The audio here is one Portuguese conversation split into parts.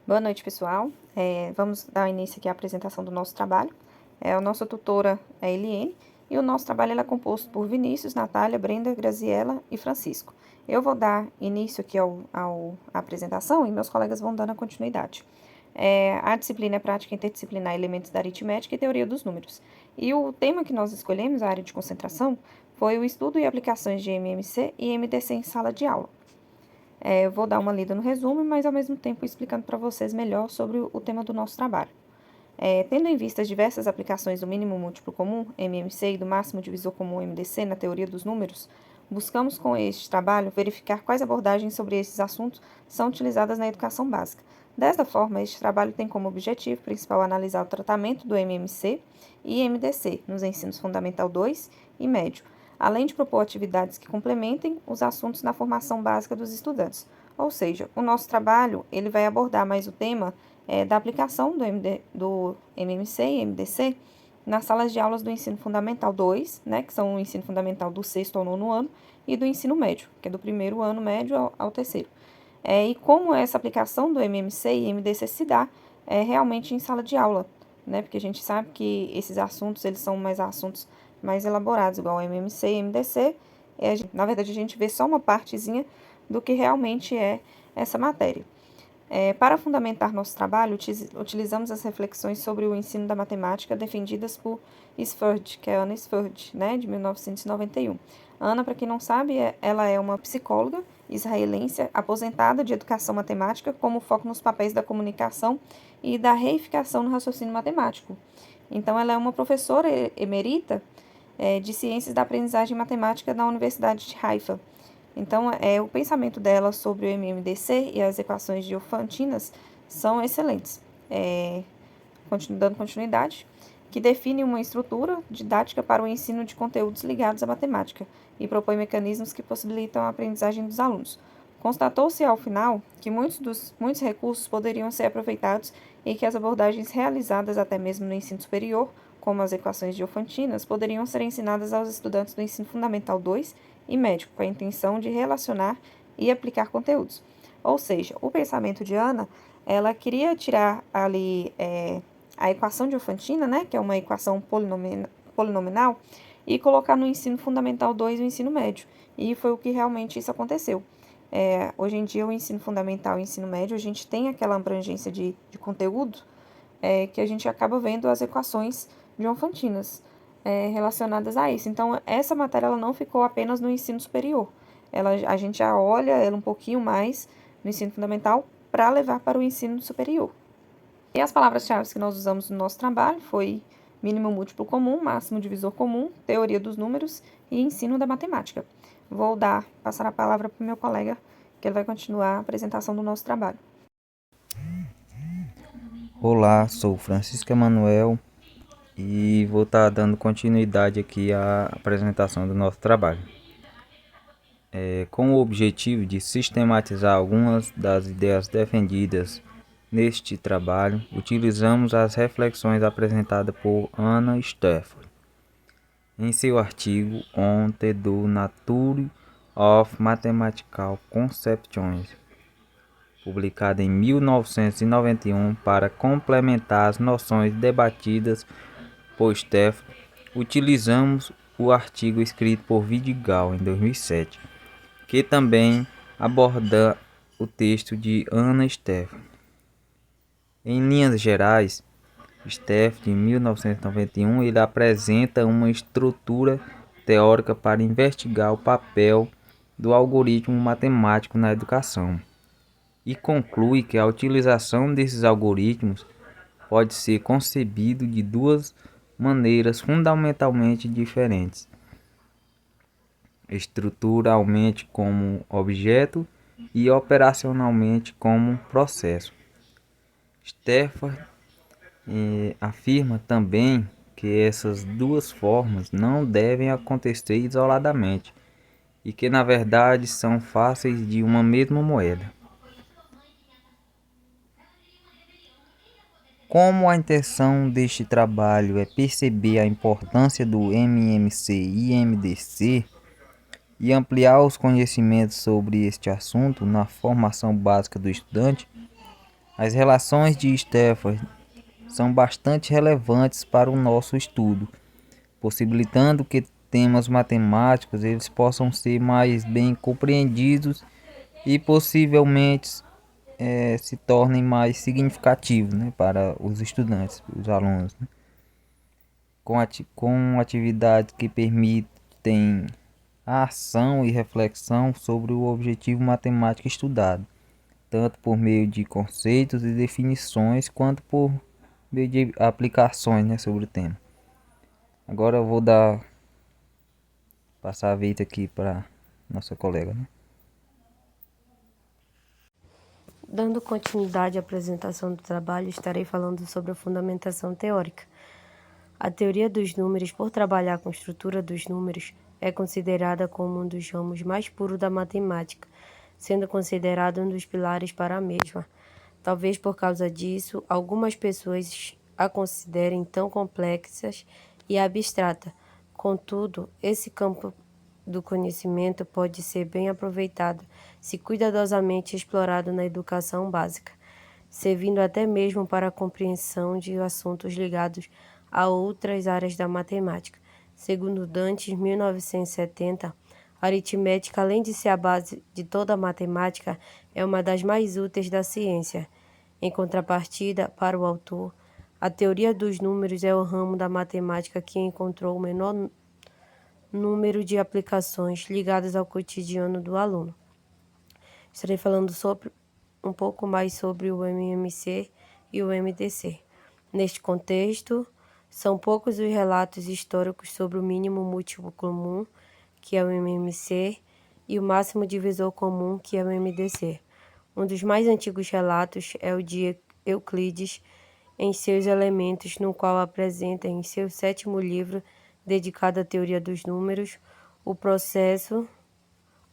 Boa noite, pessoal. Vamos dar início aqui à apresentação do nosso trabalho. A nossa tutora é a Eliene e o nosso trabalho é composto por Vinícius, Natália, Brenda, Graziela e Francisco. Eu vou dar início aqui à apresentação e meus colegas vão dando a continuidade. A disciplina é Prática Interdisciplinar, Elementos da Aritmética e Teoria dos Números. E o tema que nós escolhemos, a área de concentração, foi o estudo e aplicações de MMC e MDC em sala de aula. Eu vou dar uma lida no resumo, mas ao mesmo tempo explicando para vocês melhor sobre o tema do nosso trabalho. Tendo em vista as diversas aplicações do mínimo múltiplo comum, MMC, e do máximo divisor comum, MDC, na teoria dos números, buscamos com este trabalho verificar quais abordagens sobre esses assuntos são utilizadas na educação básica. Desta forma, este trabalho tem como objetivo principal analisar o tratamento do MMC e MDC nos ensinos fundamental 2 e médio, além de propor atividades que complementem os assuntos na formação básica dos estudantes. Ou seja, o nosso trabalho ele vai abordar mais o tema da aplicação do MMC e MDC nas salas de aulas do ensino fundamental 2, né, que são o ensino fundamental do 6º ao 9º ano, e do ensino médio, que é do 1º ano médio ao 3º. E como essa aplicação do MMC e MDC se dá realmente em sala de aula, né, porque a gente sabe que esses assuntos eles são mais assuntos mais elaborados, igual MMC e MDC, na verdade a gente vê só uma partezinha do que realmente é essa matéria. Para fundamentar nosso trabalho, utilizamos as reflexões sobre o ensino da matemática defendidas por Sferd, que é Anna Sferd, né, de 1991. Ana, para quem não sabe, ela é uma psicóloga israelense aposentada de educação matemática, como foco nos papéis da comunicação e da reificação no raciocínio matemático. Então, ela é uma professora emerita de Ciências da Aprendizagem Matemática na Universidade de Haifa. Então, o pensamento dela sobre o MMDC e as equações diofantinas são excelentes. Dando continuidade, que define uma estrutura didática para o ensino de conteúdos ligados à matemática e propõe mecanismos que possibilitam a aprendizagem dos alunos. Constatou-se, ao final, que muitos recursos poderiam ser aproveitados e que as abordagens realizadas até mesmo no ensino superior, como as equações diofantinas, poderiam ser ensinadas aos estudantes do ensino fundamental 2 e médio, com a intenção de relacionar e aplicar conteúdos. Ou seja, o pensamento de Ana, ela queria tirar ali a equação diofantina, né, que é uma equação polinominal, e colocar no ensino fundamental 2 e o ensino médio. E foi o que realmente isso aconteceu. Hoje em dia, o ensino fundamental e o ensino médio, a gente tem aquela abrangência de conteúdo que a gente acaba vendo as equações diofantinas relacionadas a isso. Então, essa matéria ela não ficou apenas no ensino superior. A gente já olha ela um pouquinho mais no ensino fundamental para levar para o ensino superior. E as palavras-chave que nós usamos no nosso trabalho foi mínimo múltiplo comum, máximo divisor comum, teoria dos números e ensino da matemática. Vou passar a palavra para o meu colega, que ele vai continuar a apresentação do nosso trabalho. Olá, sou Francisco Emanuel e vou estar dando continuidade aqui à apresentação do nosso trabalho. Com o objetivo de sistematizar algumas das ideias defendidas neste trabalho, utilizamos as reflexões apresentadas por Anna Stafford em seu artigo On the Nature of Mathematical Conceptions, publicado em 1991, para complementar as noções debatidas por Stafford. Utilizamos o artigo escrito por Vidigal em 2007, que também aborda o texto de Anna Stafford. Em linhas gerais, Stafford, em 1991, ele apresenta uma estrutura teórica para investigar o papel do algoritmo matemático na educação e conclui que a utilização desses algoritmos pode ser concebido de duas maneiras fundamentalmente diferentes: estruturalmente como objeto e operacionalmente como processo. Stafford afirma também que essas duas formas não devem acontecer isoladamente e que na verdade são faces de uma mesma moeda. Como a intenção deste trabalho é perceber a importância do MMC e MDC e ampliar os conhecimentos sobre este assunto na formação básica do estudante, As relações de Stafford são bastante relevantes para o nosso estudo, possibilitando que temas matemáticos eles possam ser mais bem compreendidos e possivelmente se tornem mais significativos, né, para os estudantes, os alunos, né, com atividades que permitem a ação e reflexão sobre o objetivo matemático estudado, tanto por meio de conceitos e definições, quanto por meio de aplicações, né, sobre o tema. Agora eu vou passar a vez aqui para nossa colega, né? Dando continuidade à apresentação do trabalho, estarei falando sobre a fundamentação teórica. A teoria dos números, por trabalhar com a estrutura dos números, é considerada como um dos ramos mais puros da matemática, sendo considerada um dos pilares para a mesma. Talvez por causa disso, algumas pessoas a considerem tão complexas e abstrata. Contudo, esse campo do conhecimento pode ser bem aproveitado se cuidadosamente explorado na educação básica, servindo até mesmo para a compreensão de assuntos ligados a outras áreas da matemática. Segundo Dantes, 1970, a aritmética, além de ser a base de toda a matemática, é uma das mais úteis da ciência. Em contrapartida, para o autor, a teoria dos números é o ramo da matemática que encontrou o menor número de aplicações ligadas ao cotidiano do aluno. Estarei falando um pouco mais sobre o MMC e o MDC. Neste contexto, são poucos os relatos históricos sobre o mínimo múltiplo comum, que é o MMC, e o máximo divisor comum, que é o MDC. Um dos mais antigos relatos é o de Euclides em seus Elementos, no qual apresenta em seu 7º livro, dedicado à teoria dos números, o processo,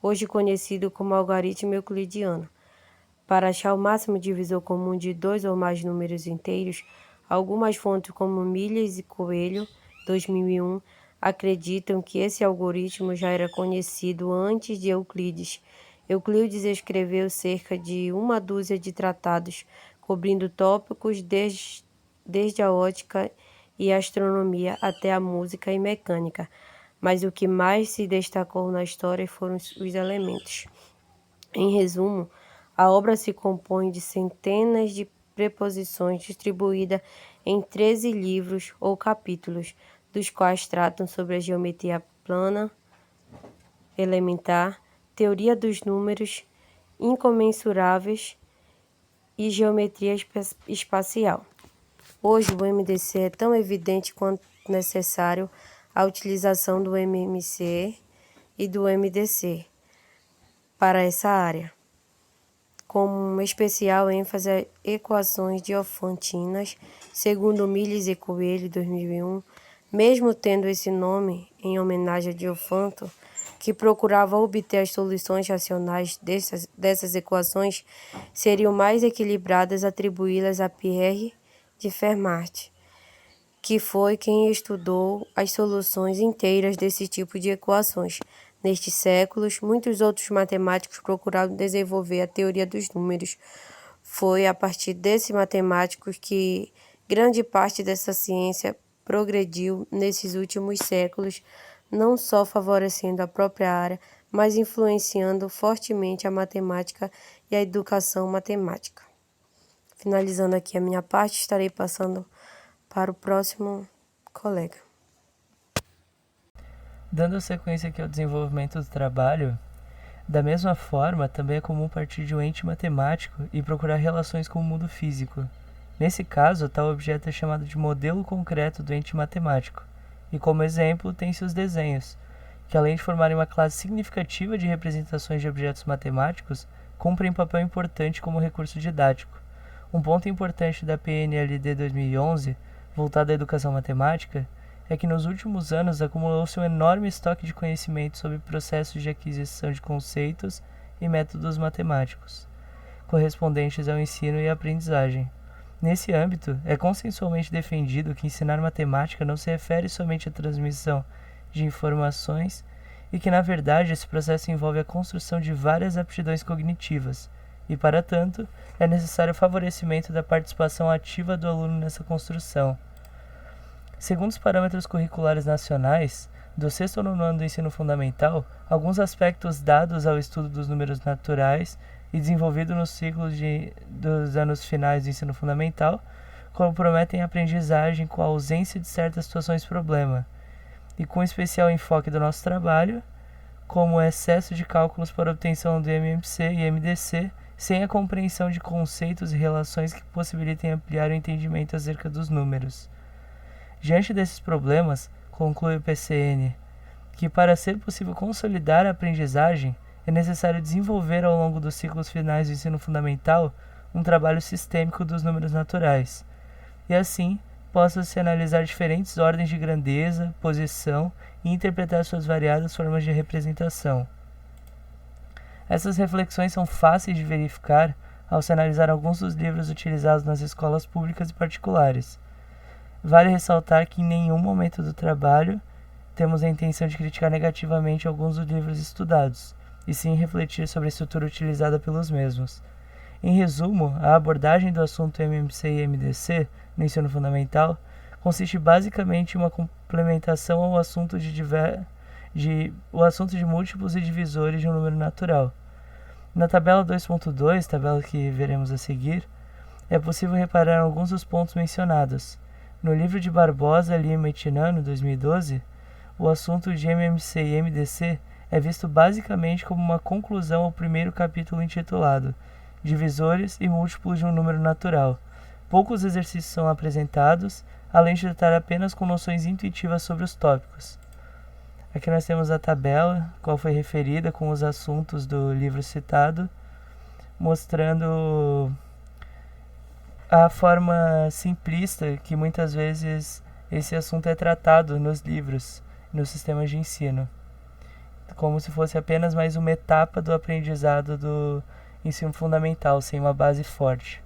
hoje conhecido como algarismo euclidiano. Para achar o máximo divisor comum de 2 ou mais números inteiros, algumas fontes como Milhas e Coelho, 2001, acreditam que esse algoritmo já era conhecido antes de Euclides. Euclides escreveu cerca de uma dúzia de tratados, cobrindo tópicos desde a ótica e a astronomia até a música e mecânica, mas o que mais se destacou na história foram os elementos. Em resumo, a obra se compõe de centenas de preposições distribuídas em 13 livros ou capítulos, dos quais tratam sobre a geometria plana, elementar, teoria dos números incomensuráveis e geometria espacial. Hoje, o MDC é tão evidente quanto necessário a utilização do MMC e do MDC para essa área, com uma especial ênfase a equações diofantinas, segundo Milhas e Coelho, 2001, mesmo tendo esse nome em homenagem a Diofanto, que procurava obter as soluções racionais dessas equações, seriam mais equilibradas atribuí-las a Pierre de Fermat, que foi quem estudou as soluções inteiras desse tipo de equações. Nestes séculos, muitos outros matemáticos procuraram desenvolver a teoria dos números. Foi a partir desses matemáticos que grande parte dessa ciência progrediu nesses últimos séculos, não só favorecendo a própria área, mas influenciando fortemente a matemática e a educação matemática. Finalizando aqui a minha parte, estarei passando para o próximo colega. Dando sequência aqui ao desenvolvimento do trabalho, da mesma forma, também é comum partir de um ente matemático e procurar relações com o mundo físico. Nesse caso, tal objeto é chamado de modelo concreto do ente matemático, e como exemplo tem-se os desenhos, que além de formarem uma classe significativa de representações de objetos matemáticos, cumprem um papel importante como recurso didático. Um ponto importante da PNLD 2011, voltada à educação matemática, é que nos últimos anos acumulou-se um enorme estoque de conhecimento sobre processos de aquisição de conceitos e métodos matemáticos, correspondentes ao ensino e aprendizagem. Nesse âmbito, é consensualmente defendido que ensinar matemática não se refere somente à transmissão de informações e que, na verdade, esse processo envolve a construção de várias aptidões cognitivas, e, para tanto, é necessário o favorecimento da participação ativa do aluno nessa construção. Segundo os parâmetros curriculares nacionais, do sexto ao nono ano do ensino fundamental, alguns aspectos dados ao estudo dos números naturais e desenvolvido nos ciclos dos anos finais do ensino fundamental comprometem a aprendizagem com a ausência de certas situações problema, e com especial enfoque do nosso trabalho, como o excesso de cálculos para obtenção do MMC e MDC, sem a compreensão de conceitos e relações que possibilitem ampliar o entendimento acerca dos números. Diante desses problemas, conclui o PCN, que para ser possível consolidar a aprendizagem, é necessário desenvolver ao longo dos ciclos finais do ensino fundamental um trabalho sistêmico dos números naturais, e assim possa-se analisar diferentes ordens de grandeza, posição e interpretar suas variadas formas de representação. Essas reflexões são fáceis de verificar ao se analisar alguns dos livros utilizados nas escolas públicas e particulares. Vale ressaltar que em nenhum momento do trabalho temos a intenção de criticar negativamente alguns dos livros estudados, e sim refletir sobre a estrutura utilizada pelos mesmos. Em resumo, a abordagem do assunto MMC e MDC no ensino fundamental consiste basicamente em uma complementação ao assunto o assunto de múltiplos e divisores de um número natural. Na tabela 2.2, tabela que veremos a seguir, é possível reparar alguns dos pontos mencionados. No livro de Barbosa, Lima e Tinano, 2012, o assunto de MMC e MDC é visto basicamente como uma conclusão ao primeiro capítulo intitulado Divisores e Múltiplos de um Número Natural. Poucos exercícios são apresentados, além de tratar apenas com noções intuitivas sobre os tópicos. Aqui nós temos a tabela, qual foi referida com os assuntos do livro citado, mostrando a forma simplista que muitas vezes esse assunto é tratado nos livros, nos sistemas de ensino, como se fosse apenas mais uma etapa do aprendizado do ensino fundamental, sem uma base forte.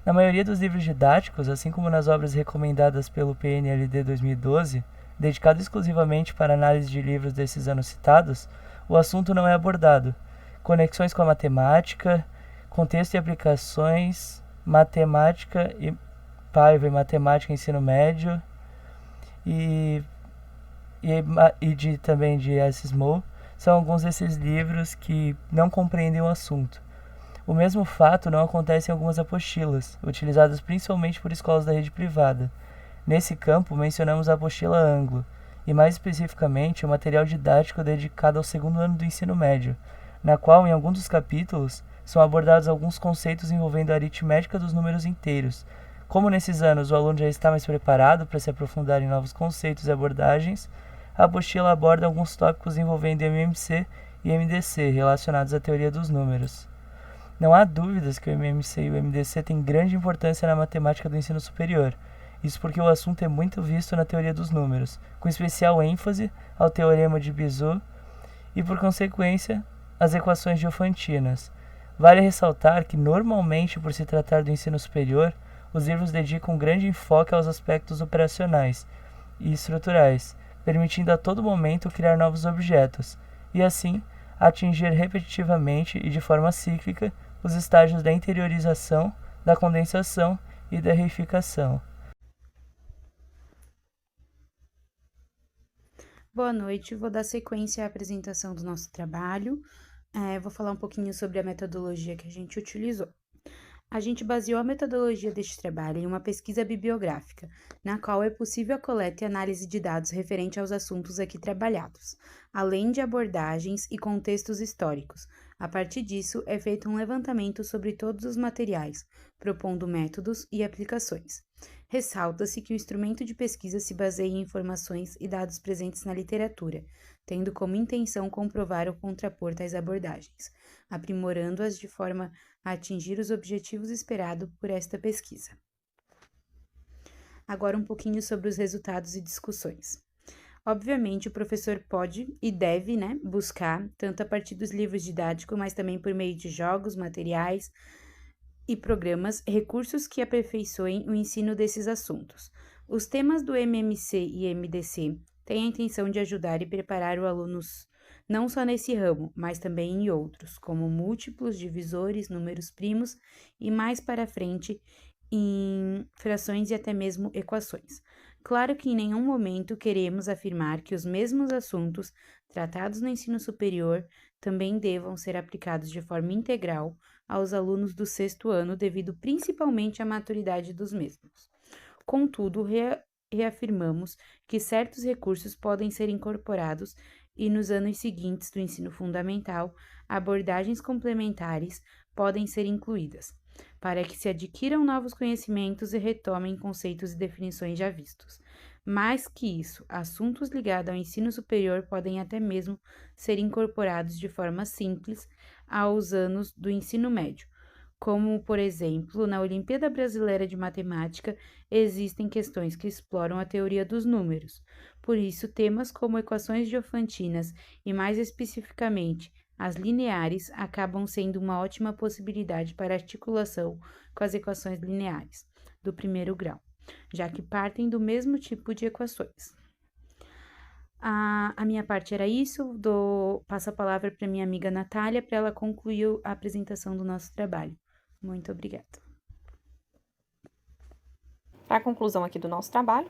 Na maioria dos livros didáticos, assim como nas obras recomendadas pelo PNLD 2012, dedicado exclusivamente para análise de livros desses anos citados, o assunto não é abordado. Conexões com a matemática, contexto e aplicações, matemática e Paiva e matemática ensino médio também de Asimov, são alguns desses livros que não compreendem o assunto. O mesmo fato não acontece em algumas apostilas, utilizadas principalmente por escolas da rede privada. Nesse campo, mencionamos a apostila Anglo, e mais especificamente o material didático dedicado ao segundo ano do ensino médio, na qual, em alguns dos capítulos, são abordados alguns conceitos envolvendo a aritmética dos números inteiros. Como nesses anos o aluno já está mais preparado para se aprofundar em novos conceitos e abordagens, a apostila aborda alguns tópicos envolvendo MMC e MDC relacionados à teoria dos números. Não há dúvidas que o MMC e o MDC têm grande importância na matemática do ensino superior, isso porque o assunto é muito visto na teoria dos números, com especial ênfase ao teorema de Bezout e, por consequência, às equações diofantinas. Vale ressaltar que, normalmente, por se tratar do ensino superior, os livros dedicam grande enfoque aos aspectos operacionais e estruturais, permitindo a todo momento criar novos objetos, e assim atingir repetitivamente e de forma cíclica os estágios da interiorização, da condensação e da reificação. Boa noite, vou dar sequência à apresentação do nosso trabalho. Vou falar um pouquinho sobre a metodologia que a gente utilizou. A gente baseou a metodologia deste trabalho em uma pesquisa bibliográfica, na qual é possível a coleta e análise de dados referente aos assuntos aqui trabalhados, além de abordagens e contextos históricos. A partir disso, é feito um levantamento sobre todos os materiais, propondo métodos e aplicações. Ressalta-se que o instrumento de pesquisa se baseia em informações e dados presentes na literatura, tendo como intenção comprovar ou contrapor tais abordagens, aprimorando-as de forma a atingir os objetivos esperados por esta pesquisa. Agora um pouquinho sobre os resultados e discussões. Obviamente, o professor pode e deve, buscar, tanto a partir dos livros didáticos, mas também por meio de jogos, materiais e programas, recursos que aperfeiçoem o ensino desses assuntos. Os temas do MMC e MDC têm a intenção de ajudar e preparar os alunos não só nesse ramo, mas também em outros, como múltiplos, divisores, números primos e mais para frente em frações e até mesmo equações. Claro que em nenhum momento queremos afirmar que os mesmos assuntos tratados no ensino superior também devam ser aplicados de forma integral aos alunos do sexto ano, devido principalmente à maturidade dos mesmos. Contudo, reafirmamos que certos recursos podem ser incorporados e nos anos seguintes do ensino fundamental, abordagens complementares podem ser incluídas, para que se adquiram novos conhecimentos e retomem conceitos e definições já vistos. Mais que isso, assuntos ligados ao ensino superior podem até mesmo ser incorporados de forma simples aos anos do ensino médio, como, por exemplo, na Olimpíada Brasileira de Matemática, existem questões que exploram a teoria dos números. Por isso, temas como equações diofantinas e, mais especificamente, as lineares acabam sendo uma ótima possibilidade para articulação com as equações lineares do primeiro grau, já que partem do mesmo tipo de equações. A minha parte era isso, passo a palavra para minha amiga Natália para ela concluir a apresentação do nosso trabalho. Muito obrigada. Para a conclusão aqui do nosso trabalho,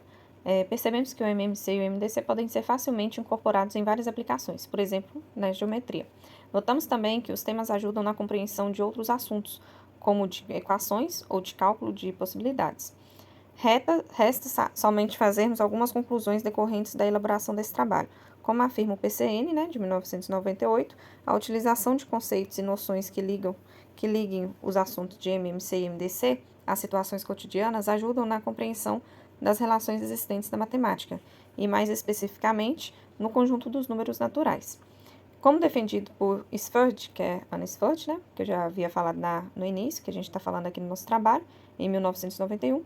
percebemos que o MMC e o MDC podem ser facilmente incorporados em várias aplicações, por exemplo, na geometria. Notamos também que os temas ajudam na compreensão de outros assuntos, como de equações ou de cálculo de possibilidades. Resta somente fazermos algumas conclusões decorrentes da elaboração desse trabalho. Como afirma o PCN, de 1998, a utilização de conceitos e noções que liguem os assuntos de MMC e MDC às situações cotidianas ajudam na compreensão das relações existentes na matemática, e mais especificamente, no conjunto dos números naturais. Como defendido por Sferd, que é Anna Sferd, que eu já havia falado no início, que a gente está falando aqui no nosso trabalho, em 1991,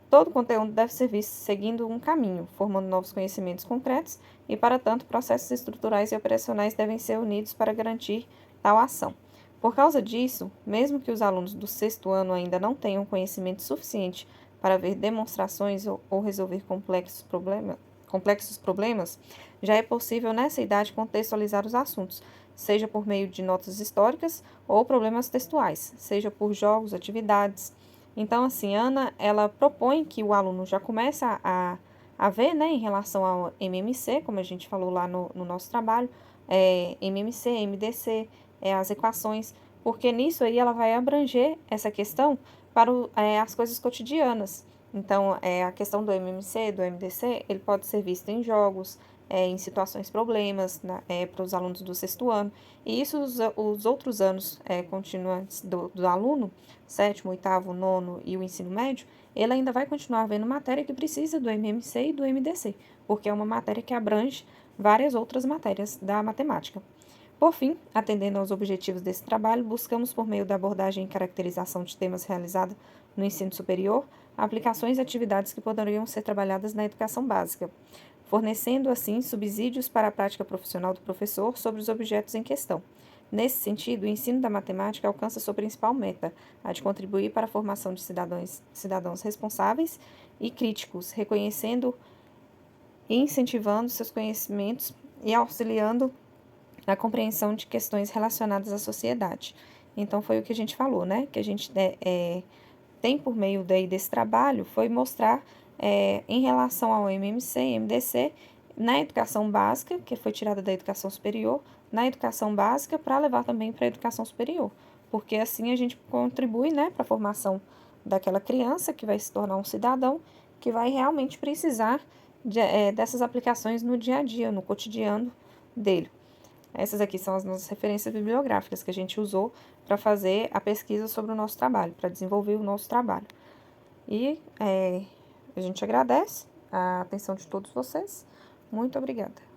todo conteúdo deve ser visto seguindo um caminho, formando novos conhecimentos concretos e, para tanto, processos estruturais e operacionais devem ser unidos para garantir tal ação. Por causa disso, mesmo que os alunos do sexto ano ainda não tenham conhecimento suficiente para ver demonstrações ou resolver complexos problemas, já é possível nessa idade contextualizar os assuntos, seja por meio de notas históricas ou problemas textuais, seja por jogos, atividades. Então, assim, Ana, ela propõe que o aluno já comece a ver, em relação ao MMC, como a gente falou lá no nosso trabalho, MMC, MDC, as equações, porque nisso aí ela vai abranger essa questão para as coisas cotidianas. Então, a questão do MMC, do MDC, ele pode ser visto em jogos, em situações problemas, para os alunos do sexto ano. E isso os outros anos continuantes do aluno, sétimo, oitavo, nono e o ensino médio, ele ainda vai continuar vendo matéria que precisa do MMC e do MDC, porque é uma matéria que abrange várias outras matérias da matemática. Por fim, atendendo aos objetivos desse trabalho, buscamos, por meio da abordagem e caracterização de temas realizada no ensino superior, aplicações e atividades que poderiam ser trabalhadas na educação básica, fornecendo, assim, subsídios para a prática profissional do professor sobre os objetos em questão. Nesse sentido, o ensino da matemática alcança sua principal meta, a de contribuir para a formação de cidadãos responsáveis e críticos, reconhecendo e incentivando seus conhecimentos e auxiliando na compreensão de questões relacionadas à sociedade. Então, foi o que a gente falou, que a gente tem por meio desse trabalho, foi mostrar em relação ao MMC e MDC, na educação básica, que foi tirada da educação superior, na educação básica para levar também para a educação superior, porque assim a gente contribui, para a formação daquela criança que vai se tornar um cidadão, que vai realmente precisar dessas aplicações no dia a dia, no cotidiano dele. Essas aqui são as nossas referências bibliográficas que a gente usou para fazer a pesquisa sobre o nosso trabalho, para desenvolver o nosso trabalho. E a gente agradece a atenção de todos vocês. Muito obrigada.